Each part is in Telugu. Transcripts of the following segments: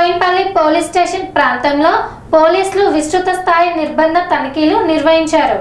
బోయిన్పల్లి పోలీస్ స్టేషన్ ప్రాంతంలో పోలీసులు విస్తృత స్థాయి నిర్బంధ తనిఖీలు నిర్వహించారు.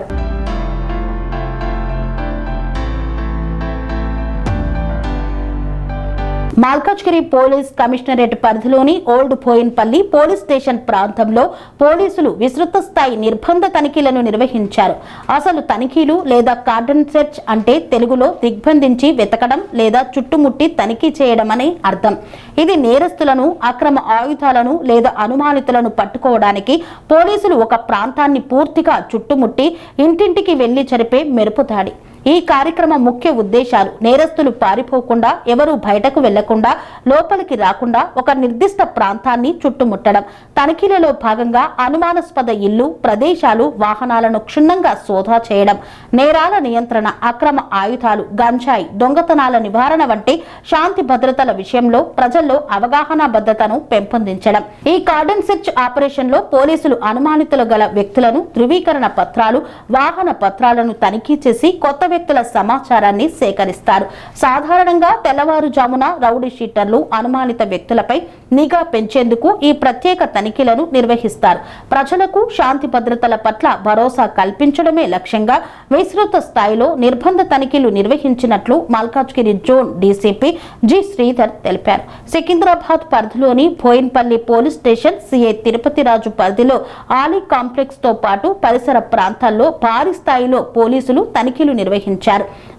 మల్కాజ్గిరి పోలీస్ కమిషనరేట్ పరిధిలోని ఓల్డ్ బోయిన్పల్లి పోలీస్ స్టేషన్ ప్రాంతంలో పోలీసులు విస్తృత స్థాయి నిర్బంధ తనిఖీలను నిర్వహించారు. అసలు తనిఖీలు లేదా కార్డన్ సెర్చ్ అంటే తెలుగులో దిగ్బంధించి వెతకడం లేదా చుట్టుముట్టి తనిఖీ చేయడం అని అర్థం. ఇది నేరస్తులను, అక్రమ ఆయుధాలను లేదా అనుమానితులను పట్టుకోవడానికి పోలీసులు ఒక ప్రాంతాన్ని పూర్తిగా చుట్టుముట్టి ఇంటింటికి వెళ్లి జరిపే మెరుపుదాడి. ఈ కార్యక్రమం ముఖ్య ఉద్దేశాలు నేరస్తులు పారిపోకుండా, ఎవరూ బయటకు వెళ్లకుండా, లోపలికి రాకుండా ఒక నిర్దిష్ట ప్రాంతాన్ని చుట్టుముట్టడం. తనిఖీలలో భాగంగా అనుమానాస్పద ఇళ్లు, ప్రదేశాలు, వాహనాలను క్షుణ్ణంగా సోదా చేయడం, నేరాల నియంత్రణ, అక్రమ ఆయుధాలు, గంజాయి, దొంగతనాల నివారణ వంటి శాంతి భద్రతల విషయంలో ప్రజల్లో అవగాహన భద్రతను పెంపొందించడం. ఈ కార్డన్ సెర్చ్ ఆపరేషన్ లో పోలీసులు అనుమానితులు గల వ్యక్తులను, ధృవీకరణ పత్రాలు, వాహన పత్రాలను తనిఖీ చేసి కొత్త వ్యక్తుల సమాచారాన్ని సేకరిస్తారు. సాధారణంగా తెల్లవారుజామున రౌడీ షీటర్లు, అనుమానిత వ్యక్తులపై నిఘా పెంచేందుకు ఈ ప్రత్యేక తనిఖీలను నిర్వహిస్తారు. ప్రజలకు శాంతి భద్రతల పట్ల భరోసా కల్పించడమే లక్ష్యంగా విస్తృత స్థాయిలో నిర్బంధ తనిఖీలు నిర్వహించినట్లు Malkajgiri zone DCP G Sridhar తెలిపారు. సికింద్రాబాద్ పరిధిలోని Bowenpally police station, CI Tirupathiraju పరిధిలో ఆలీ కాంప్లెక్స్ తో పాటు పరిసర ప్రాంతాల్లో భారీ స్థాయిలో పోలీసులు తనిఖీలు నిర్వహించారు.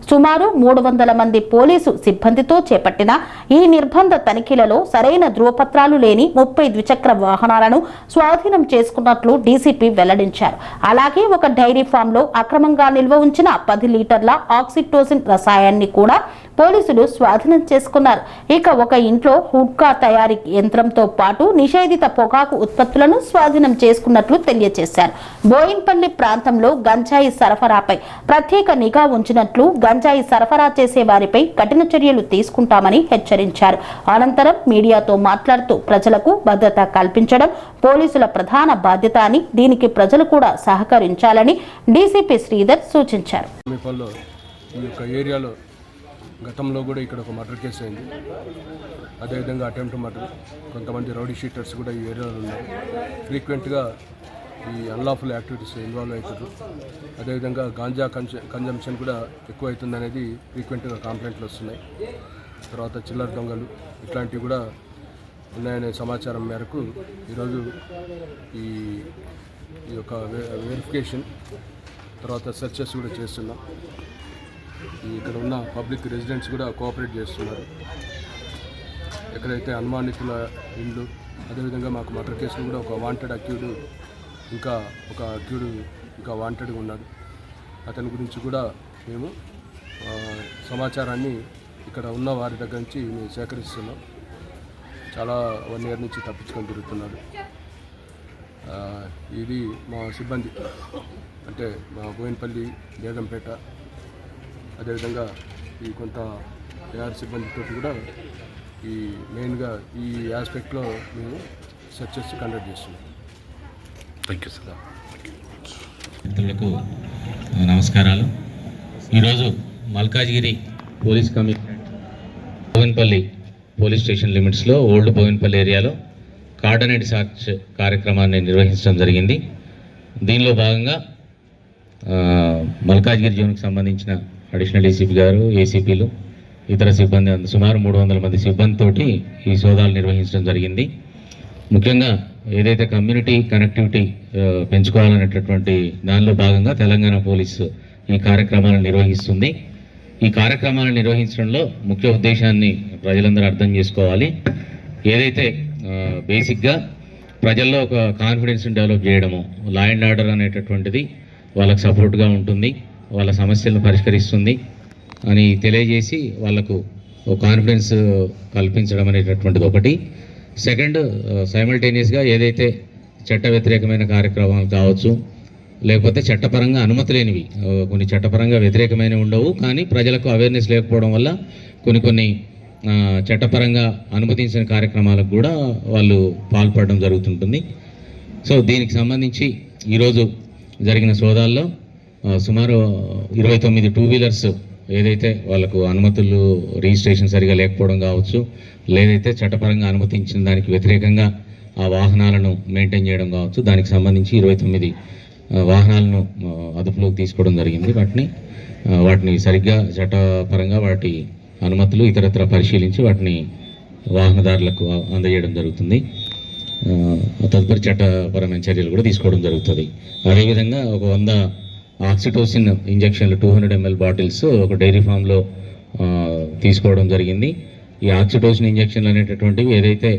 సుమారు 300 మంది పోలీసు సిబ్బందితో చేపట్టిన ఈ నిర్బంధ తనిఖీలలో సరైన ధృవపత్రాలు లేని 30 ద్విచక్ర వాహనాలను స్వాధీనం చేసుకున్నట్లు డీసీపీ వెల్లడించారు. అలాగే ఒక డైరీ ఫామ్ లో అక్రమంగా నిల్వ ఉంచిన 10 లీటర్ల ఆక్సిటోసిన్ రసాయనాన్ని కూడా పోలీసులు స్వాధీనం చేసుకున్నారు. ఇక ఒక ఇంట్లో హుడ్కా తయారీ యంత్రంతో పాటు నిషేధిత పొగాకు ఉత్పత్తులను స్వాధీనం చేసుకున్నట్లు తెలియజేశారు. బోయిన్పల్లి ప్రాంతంలో గంజాయి సరఫరాపై ప్రత్యేక నిఘా ఉంచినట్లు, గంజాయి సరఫరా చేసే వారిపై కఠిన చర్యలు తీసుకుంటామని హెచ్చరించారు. అనంతరం మీడియాతో మాట్లాడుతూ ప్రజలకు భద్రత కల్పించడం పోలీసుల ప్రధాన బాధ్యత అని, దీనికి ప్రజలు కూడా సహకరించాలని డీసీపీ శ్రీధర్ సూచించారు. గతంలో కూడా ఇక్కడ ఒక మర్డర్ కేసు అయింది. అదేవిధంగా అటెంప్ట్ మర్డర్, కొంతమంది రౌడీ షీటర్స్ కూడా ఈ ఏరియాలో ఉన్నారు. ఫ్రీక్వెంట్గా ఈ అన్లాఫుల్ యాక్టివిటీస్ ఇన్వాల్వ్ అవుతారు. అదేవిధంగా గాంజా కన్జంప్షన్ కూడా ఎక్కువ అవుతుంది అనేది ఫ్రీక్వెంట్గా కంప్లైంట్లు వస్తున్నాయి. తర్వాత చిల్లర దొంగలు ఇట్లాంటివి కూడా ఉన్నాయనే సమాచారం మేరకు ఈరోజు ఈ యొక్క వెరిఫికేషన్ తర్వాత సెర్చెస్ కూడా చేస్తున్నాం. ఇక్కడ ఉన్న పబ్లిక్ రెసిడెంట్స్ కూడా కోఆపరేట్ చేస్తున్నారు. ఎక్కడైతే అనుమానితుల ఇళ్ళు, అదేవిధంగా మాకు మర్డర్ కేసులు కూడా ఒక వాంటెడ్ అక్యూడ్, ఇంకా ఒక అక్యూడ్ ఇంకా వాంటెడ్గా ఉన్నాడు. అతని గురించి కూడా మేము సమాచారాన్ని ఇక్కడ ఉన్న వారి దగ్గర నుంచి మేము సేకరిస్తున్నాం. చాలా 1 year నుంచి తప్పించుకొని తిరుగుతున్నాడు. ఇది మా సిబ్బంది, అంటే మా బోయిన్పల్లి, బేగంపేట, అదేవిధంగా ఈ కొంత ఏఆర్ సిబ్బందితో కూడా ఈ మెయిన్గా ఈ ఆస్పెక్ట్లో మేము సెర్చెస్ కండక్ట్ చేస్తున్నాం. Thank you sir. మిత్రులకు నమస్కారాలు. ఈరోజు Malkajgiri police commissionerate Boinpally police station లిమిట్స్లో ఓల్డ్ బోయిన్పల్లి ఏరియాలో కార్డనెడ్ సర్చ్ కార్యక్రమాన్ని నిర్వహించడం జరిగింది. దీనిలో భాగంగా మల్కాజ్గిరి జోన్కి సంబంధించిన అడిషనల్ డీసీపీ గారు, ఏసీపీలు, ఇతర సిబ్బంది సుమారు 300 మంది సిబ్బందితోటి ఈ సోదాలు నిర్వహించడం జరిగింది. ముఖ్యంగా ఏదైతే కమ్యూనిటీ కనెక్టివిటీ పెంచుకోవాలనేటటువంటి దానిలో భాగంగా తెలంగాణ పోలీసు ఈ కార్యక్రమాలను నిర్వహిస్తుంది. ఈ కార్యక్రమాలను నిర్వహించడంలో ముఖ్య ఉద్దేశాన్ని ప్రజలందరూ అర్థం చేసుకోవాలి. ఏదైతే బేసిక్గా ప్రజల్లో ఒక కాన్ఫిడెన్స్ని డెవలప్ చేయడము, లా అండ్ ఆర్డర్ అనేటటువంటిది వాళ్ళకు సపోర్ట్గా ఉంటుంది, వాళ్ళ సమస్యలను పరిష్కరిస్తుంది అని తెలియజేసి వాళ్లకు ఒక కాన్ఫిడెన్స్ కల్పించడం అనేటటువంటిది ఒకటి. సెకండ్, సైమల్టేనియస్గా ఏదైతే చట్ట వ్యతిరేకమైన కార్యక్రమాలు కావచ్చు, లేకపోతే చట్టపరంగా అనుమతి లేనివి, కొన్ని చట్టపరంగా వ్యతిరేకమైనవి ఉండవు, కానీ ప్రజలకు అవేర్నెస్ లేకపోవడం వల్ల కొన్ని చట్టపరంగా అనుమతించిన కార్యక్రమాలకు కూడా వాళ్ళు పాల్పడడం జరుగుతుంటుంది. సో దీనికి సంబంధించి ఈరోజు జరిగిన సోదాల్లో సుమారు 29 2 వీలర్స్ ఏదైతే వాళ్ళకు అనుమతులు రిజిస్ట్రేషన్ సరిగా లేకపోవడం కావచ్చు, లేదైతే చట్టపరంగా అనుమతించిన దానికి వ్యతిరేకంగా ఆ వాహనాలను మెయింటైన్ చేయడం కావచ్చు, దానికి సంబంధించి 29 వాహనాలను అదుపులోకి తీసుకోవడం జరిగింది. వాటిని సరిగ్గా చట్టపరంగా వాటి అనుమతులు ఇతరత్ర పరిశీలించి వాటిని వాహనదారులకు అందజేయడం జరుగుతుంది. తదుపరి చట్టపరమైన చర్యలు కూడా తీసుకోవడం జరుగుతుంది. అదేవిధంగా ఒక 100 ఆక్సిటోసిన్ ఇంజెక్షన్లు 200 ml బాటిల్స్ ఒక డైరీ ఫామ్లో తీసుకోవడం జరిగింది. ఈ ఆక్సిటోసిన్ ఇంజెక్షన్లు అనేటటువంటివి ఏదైతే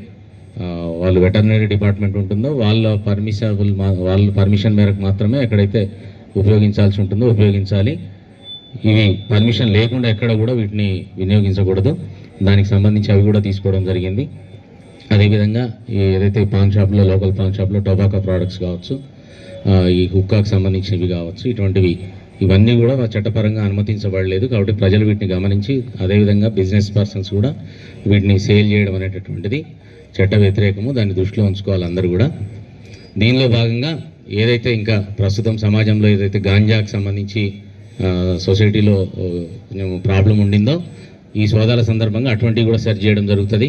వాళ్ళు వెటర్నరీ డిపార్ట్మెంట్ ఉంటుందో వాళ్ళ పర్మిషన్ మేరకు మాత్రమే ఎక్కడైతే ఉపయోగించాల్సి ఉంటుందో ఉపయోగించాలి. ఇవి పర్మిషన్ లేకుండా ఎక్కడ కూడా వీటిని వినియోగించకూడదు. దానికి సంబంధించి అవి కూడా తీసుకోవడం జరిగింది. అదేవిధంగా ఏదైతే పాన్ షాప్లో, లోకల్ పాన్ షాప్లో టొబాకో ప్రోడక్ట్స్ కావచ్చు, ఈ హుక్కాకు సంబంధించినవి కావచ్చు, ఇవన్నీ కూడా చట్టపరంగా అనుమతించబడలేదు. కాబట్టి ప్రజలు వీటిని గమనించి అదేవిధంగా బిజినెస్ పర్సన్స్ కూడా వీటిని సేల్ చేయడం అనేటటువంటిది చట్ట వ్యతిరేకము. దాన్ని దృష్టిలో ఉంచుకోవాలి అందరూ కూడా. దీనిలో భాగంగా ఏదైతే ఇంకా ప్రస్తుతం సమాజంలో ఏదైతే గాంజాకు సంబంధించి సొసైటీలో కొంచెం ప్రాబ్లం ఉండిందో ఈ సోదాల సందర్భంగా అటువంటివి కూడా సెర్చ్ చేయడం జరుగుతుంది.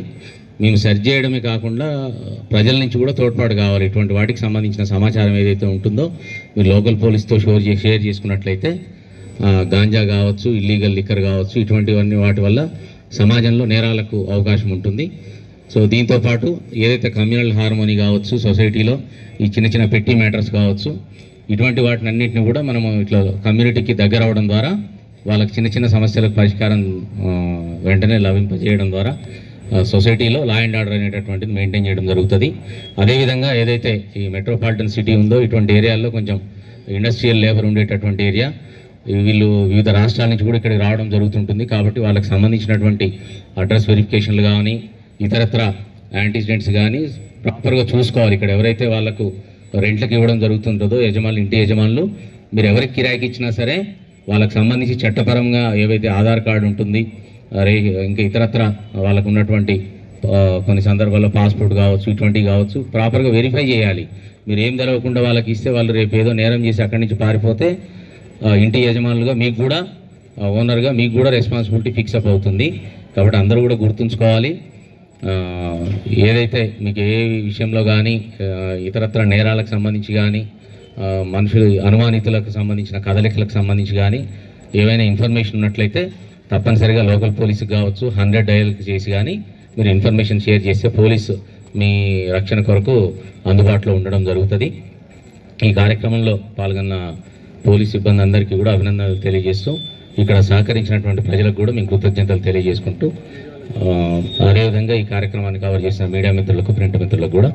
మేము సెర్చ్ చేయడమే కాకుండా ప్రజల నుంచి కూడా తోడ్పాటు కావాలి. ఇటువంటి వాటికి సంబంధించిన సమాచారం ఏదైతే ఉంటుందో మీరు లోకల్ పోలీస్తో షేర్ చేసుకున్నట్లయితే గాంజా కావచ్చు, ఇల్లీగల్ లిక్కర్ కావచ్చు, ఇటువంటివన్నీ వాటి వల్ల సమాజంలో నేరాలకు అవకాశం ఉంటుంది. సో దీంతోపాటు ఏదైతే కమ్యూనల్ హార్మోనీ కావచ్చు, సొసైటీలో ఈ చిన్న చిన్న పెట్టి మ్యాటర్స్ కావచ్చు, ఇటువంటి వాటిని అన్నింటిని కూడా మనము ఇట్లా కమ్యూనిటీకి దగ్గర అవడం ద్వారా వాళ్ళకి చిన్న చిన్న సమస్యలకు పరిష్కారం వెంటనే లభింపజేయడం ద్వారా సొసైటీలో లా అండ్ ఆర్డర్ అనేటటువంటిది మెయింటైన్ చేయడం జరుగుతుంది. అదేవిధంగా ఏదైతే ఈ మెట్రోపాలిటన్ సిటీ ఉందో ఇటువంటి ఏరియాల్లో కొంచెం ఇండస్ట్రియల్ లేబర్ ఉండేటటువంటి ఏరియా, వీళ్ళు వివిధ రాష్ట్రాల నుంచి కూడా ఇక్కడికి రావడం జరుగుతుంటుంది. కాబట్టి వాళ్ళకి సంబంధించినటువంటి అడ్రస్ వెరిఫికేషన్లు కానీ ఇతరత్ర యాంటీసిడెంట్స్ కానీ ప్రాపర్గా చూసుకోవాలి. ఇక్కడ ఎవరైతే వాళ్ళకు రెంట్లకు ఇవ్వడం జరుగుతుంటుందో ఇంటి యజమానులు, మీరు ఎవరికి కిరాయికి ఇచ్చినా సరే వాళ్ళకి సంబంధించి చట్టపరంగా ఏవైతే ఆధార్ కార్డు ఉంటుంది, ఇంకా ఇతరత్ర వాళ్ళకు ఉన్నటువంటి కొన్ని సందర్భాల్లో పాస్పోర్ట్ కావచ్చు, ఇటువంటివి కావచ్చు, ప్రాపర్గా వెరిఫై చేయాలి. మీరు ఏం తెలవకుండా వాళ్ళకి ఇస్తే వాళ్ళు రేపు ఏదో నేరం చేసి అక్కడి నుంచి పారిపోతే ఇంటి యజమానులుగా మీకు కూడా, ఓనర్గా మీకు కూడా రెస్పాన్సిబిలిటీ ఫిక్సప్ అవుతుంది. కాబట్టి అందరూ కూడా గుర్తుంచుకోవాలి. ఏదైతే మీకు ఏ విషయంలో కానీ ఇతరత్ర నేరాలకు సంబంధించి కానీ మనుషులు అనుమానితులకు సంబంధించిన కదలికలకు సంబంధించి కానీ ఏవైనా ఇన్ఫర్మేషన్ ఉన్నట్లయితే తప్పనిసరిగా లోకల్ పోలీసుకి కావచ్చు 100 డయల్కి చేసి కానీ మీరు ఇన్ఫర్మేషన్ షేర్ చేస్తే పోలీసు మీ రక్షణ కొరకు అందుబాటులో ఉండడం జరుగుతుంది. ఈ కార్యక్రమంలో పాల్గొన్న పోలీస్ సిబ్బంది అందరికీ కూడా అభినందనలు తెలియజేస్తూ ఇక్కడ సహకరించినటువంటి ప్రజలకు కూడా మేము కృతజ్ఞతలు తెలియజేసుకుంటూ అదేవిధంగా ఈ కార్యక్రమాన్ని కవర్ చేసిన మీడియా మిత్రులకు, ప్రింట్ మిత్రులకు కూడా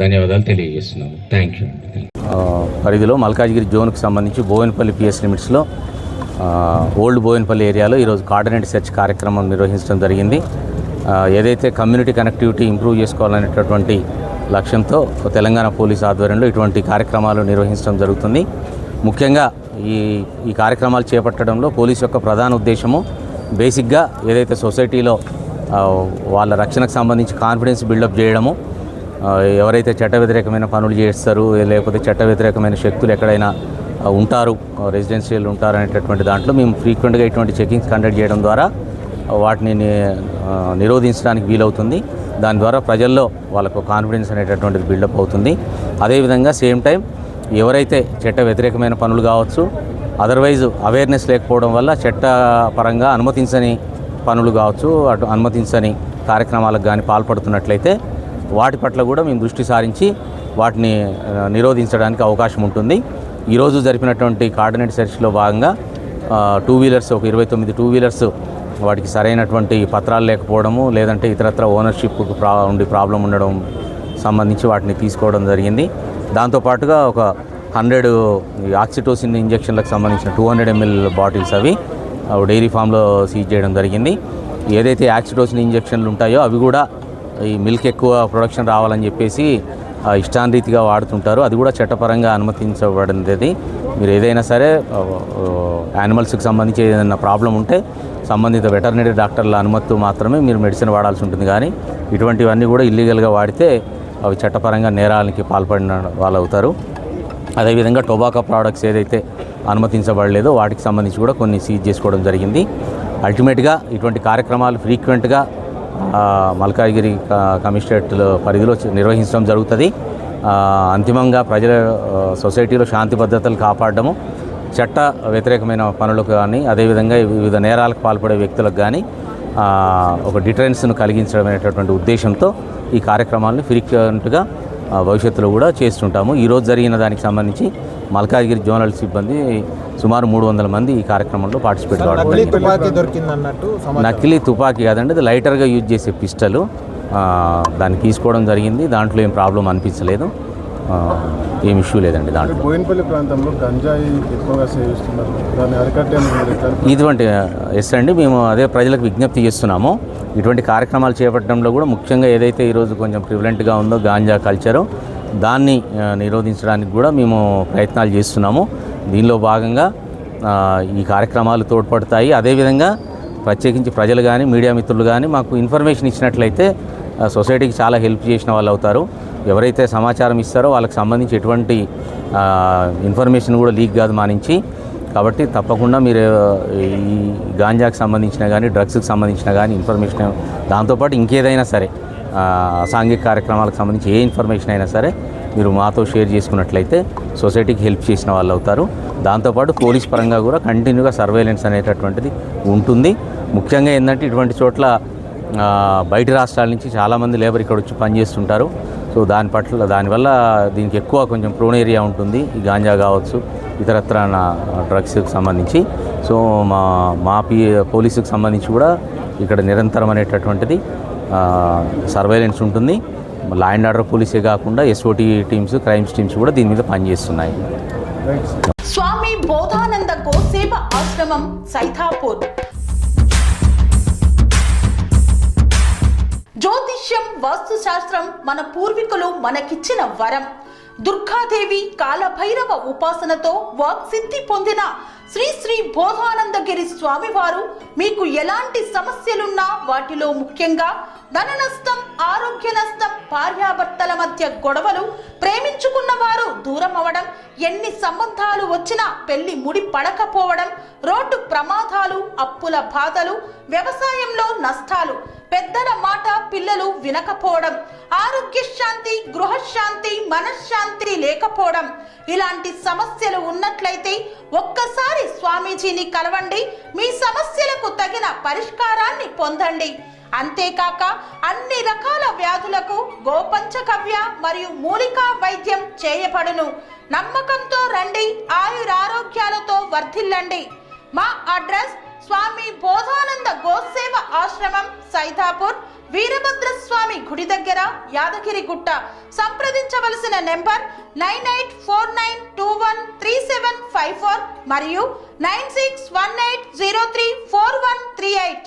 ధన్యవాదాలు తెలియజేస్తున్నాము. Thank you. పరిధిలో మల్కాజ్గిరి జోన్కి సంబంధించి బోయినపల్లి పిఎస్ లిమిట్స్లో ఓల్డ్ బోయినపల్లి ఏరియాలో ఈరోజు కోఆర్డినేట్ సెర్చ్ కార్యక్రమం నిర్వహించడం జరిగింది. ఏదైతే కమ్యూనిటీ కనెక్టివిటీ ఇంప్రూవ్ చేసుకోవాలనేటటువంటి లక్ష్యంతో తెలంగాణ పోలీస్ ఆధ్వర్యంలో ఇటువంటి కార్యక్రమాలు నిర్వహించడం జరుగుతుంది. ముఖ్యంగా ఈ కార్యక్రమాలు చేపట్టడంలో పోలీసు యొక్క ప్రధాన ఉద్దేశము బేసిక్గా ఏదైతే సొసైటీలో వాళ్ళ రక్షణకు సంబంధించి కాన్ఫిడెన్స్ బిల్డప్ చేయడము, ఎవరైతే చట్ట వ్యతిరేకమైన పనులు చేస్తారు లేకపోతే చట్ట వ్యతిరేకమైన శక్తులు ఎక్కడైనా ఉంటారు, రెసిడెన్షియల్ ఉంటారు అనేటటువంటి దాంట్లో మేము ఫ్రీక్వెంట్గా ఇటువంటి చెకింగ్స్ కండక్ట్ చేయడం ద్వారా వాటిని నిరోధించడానికి వీలవుతుంది. దాని ద్వారా ప్రజల్లో వాళ్ళకు కాన్ఫిడెన్స్ అనేటటువంటిది బిల్డప్ అవుతుంది. అదేవిధంగా సేమ్ టైం ఎవరైతే చట్ట వ్యతిరేకమైన పనులు కావచ్చు, అదర్వైజ్ అవేర్నెస్ లేకపోవడం వల్ల చట్టపరంగా అనుమతించని పనులు కావచ్చు, అటు అనుమతించని కార్యక్రమాలకు కానీ పాల్పడుతున్నట్లయితే వాటి పట్ల కూడా మేము దృష్టి సారించి వాటిని నిరోధించడానికి అవకాశం ఉంటుంది. ఈరోజు జరిపినటువంటి కోఆర్డినేట్ సెర్చ్లో భాగంగా 2 వీలర్స్, ఒక 29 2 వీలర్స్ వాటికి సరైనటువంటి పత్రాలు లేకపోవడము, లేదంటే ఇతరత్ర ఓనర్షిప్కు ఉండి ప్రాబ్లం ఉండడం సంబంధించి వాటిని తీసుకోవడం జరిగింది. దాంతోపాటుగా ఒక 100 ఆక్సిటోసిన్ ఇంజెక్షన్లకు సంబంధించిన 200 ml బాటిల్స్ అవి డైరీ ఫామ్లో సీజ్ చేయడం జరిగింది. ఏదైతే ఆక్సిటోసిన్ ఇంజెక్షన్లు ఉంటాయో అవి కూడా ఈ మిల్క్ ఎక్కువ ప్రొడక్షన్ రావాలని చెప్పేసి ఇష్టానురీతిగా వాడుతుంటారు. అది కూడా చట్టపరంగా అనుమతించబడింది. మీరు ఏదైనా సరే యానిమల్స్కి సంబంధించి ఏదైనా ప్రాబ్లం ఉంటే సంబంధిత వెటర్నరీ డాక్టర్ల అనుమతితో మాత్రమే మీరు మెడిసిన్ వాడాల్సి ఉంటుంది. కానీ ఇటువంటివన్నీ కూడా ఇల్లీగల్గా వాడితే అవి చట్టపరంగా నేరాలకి పాల్పడిన వాళ్ళు అవుతారు. అదేవిధంగా టొబాకో ప్రోడక్ట్స్ ఏదైతే అనుమతించబడలేదో వాటికి సంబంధించి కూడా కొన్ని సీజ్ చేసుకోవడం జరిగింది. అల్టిమేట్గా ఇటువంటి కార్యక్రమాలు ఫ్రీక్వెంట్గా మల్కాజ్గిరి కమిషనరేట్ పరిధిలో నిర్వహించడం జరుగుతుంది. అంతిమంగా ప్రజల సొసైటీలో శాంతి భద్రతలు కాపాడడము, చట్ట వ్యతిరేకమైన పనులకు కానీ అదేవిధంగా వివిధ నేరాలకు పాల్పడే వ్యక్తులకు కానీ ఒక డిటరెన్స్ను కలిగించడం అనేటటువంటి ఉద్దేశంతో ఈ కార్యక్రమాలను ఫ్రీక్వెంట్గా భవిష్యత్తులో కూడా చేస్తుంటాము. ఈరోజు జరిగిన దానికి సంబంధించి మల్కాజ్గిరి జోనల్ సిబ్బంది సుమారు 300 మంది ఈ కార్యక్రమంలో పార్టిసిపేట్ కావడం. నకిలీ తుపాకీ కాదండి, అది లైటర్గా యూజ్ చేసే పిస్టల్, దాన్ని తీసుకోవడం జరిగింది. దాంట్లో ఏం ప్రాబ్లం అనిపించలేదు, ఏం ఇష్యూ లేదండి. దాంట్లో బోయినపల్లి ప్రాంతంలో గంజాయి ఎక్కువగా సేవిస్తున్నారు, దాన్ని అరికట్టేందుకు ఇటువంటి ఎస్ అండి, మేము అదే ప్రజలకు విజ్ఞప్తి చేస్తున్నాము. ఇటువంటి కార్యక్రమాలు చేపట్టడంలో కూడా ముఖ్యంగా ఏదైతే ఈరోజు కొంచెం ప్రివలెంట్గా ఉందో గాంజా కల్చరు, దాన్ని నిరోధించడానికి కూడా మేము ప్రయత్నాలు చేస్తున్నాము. దీనిలో భాగంగా ఈ కార్యక్రమాలు తోడ్పడతాయి. అదేవిధంగా ప్రత్యేకించి ప్రజలు కానీ మీడియా మిత్రులు కానీ మాకు ఇన్ఫర్మేషన్ ఇచ్చినట్లయితే సొసైటీకి చాలా హెల్ప్ చేసిన వాళ్ళు అవుతారు. ఎవరైతే సమాచారం ఇస్తారో వాళ్ళకి సంబంధించి ఎటువంటి ఇన్ఫర్మేషన్ కూడా లీక్ కాదు మా నుంచి. కాబట్టి తప్పకుండా మీరు ఈ గాంజాకి సంబంధించిన కానీ డ్రగ్స్కి సంబంధించిన కానీ ఇన్ఫర్మేషన్, దాంతోపాటు ఇంకేదైనా సరే అసాంఘిక కార్యక్రమాలకు సంబంధించి ఏ ఇన్ఫర్మేషన్ అయినా సరే మీరు మాతో షేర్ చేసుకున్నట్లయితే సొసైటీకి హెల్ప్ చేసిన వాళ్ళు అవుతారు. దాంతోపాటు పోలీస్ పరంగా కూడా కంటిన్యూగా సర్వేలెన్స్ అనేటటువంటిది ఉంటుంది. ముఖ్యంగా ఏంటంటే ఇటువంటి చోట్ల బయట రాష్ట్రాల నుంచి చాలామంది లేబర్ ఇక్కడ వచ్చి పనిచేస్తుంటారు. సో దానివల్ల దీనికి ఎక్కువ కొంచెం ప్రోన్ ఏరియా ఉంటుంది, ఈ గాంజా కావచ్చు ఇతరత్ర డ్రగ్స్కి సంబంధించి. సో మా పోలీసుకి సంబంధించి కూడా ఇక్కడ నిరంతరం అనేటటువంటిది సర్వేలెన్స్ ఉంటుంది. లా అండ్ ఆర్డర్ పోలీసే కాకుండా ఎస్ఓటీ టీమ్స్, క్రైమ్స్ టీమ్స్ కూడా దీని మీద పనిచేస్తున్నాయి. స్వామి బోధానంద గోసేవ ఆశ్రమం సైథాపూర్. జ్యోతిష్యం, వాస్తుశాస్త్రం మన పూర్వీకులు మనకిచ్చిన వరం. దుర్గాదేవి, కాలభైరవ ఉపాసనతో వాక్సిద్ధి పొందిన శ్రీ శ్రీ బోధానందగిరి స్వామివారు మీకు ఎలాంటి సమస్యలున్నా, వాటిలో ముఖ్యంగా ధన నష్టం, ఆరోగ్య నష్టం, భార్యాభర్తల మధ్య గొడవలు, ప్రేమించుకున్న వారు దూరం అవడం, ఎన్ని సంబంధాలు వచ్చినా పెళ్లి ముడి పడకపోవడం, రోడ్డు ప్రమాదాలు, అప్పుల బాధలు, వ్యవసాయంలో నష్టాలు, పెద్దల మాట పిల్లలు వినకపోవడం, ఆరోగ్య శాంతి, గృహశాంతి, మనశ్శాంతి లేకపోవడం, ఇలాంటి సమస్యలు ఉన్నట్లయితే ఒక్కసారి స్వామీజీని కలవండి. మీ సమస్యలకు తగిన పరిష్కారాన్ని పొందండి. అంతేకాక అన్ని రకాల వ్యాధులకు గోపంచగవ్య మరియు మూలికా వైద్యం చేయబడును. నమ్మకంతో రండి, ఆయురారోగ్యాలతో వర్ధిల్లండి. మా అడ్రస్ స్వామి బోధానంద గోసేవ ఆశ్రమం, సైథాపూర్, వీరభద్రస్వామి గుడి దగ్గర, యాదగిరిగుట్ట. సంప్రదించవలసిన నెంబర్ 9849213754 మరియు 9618034138.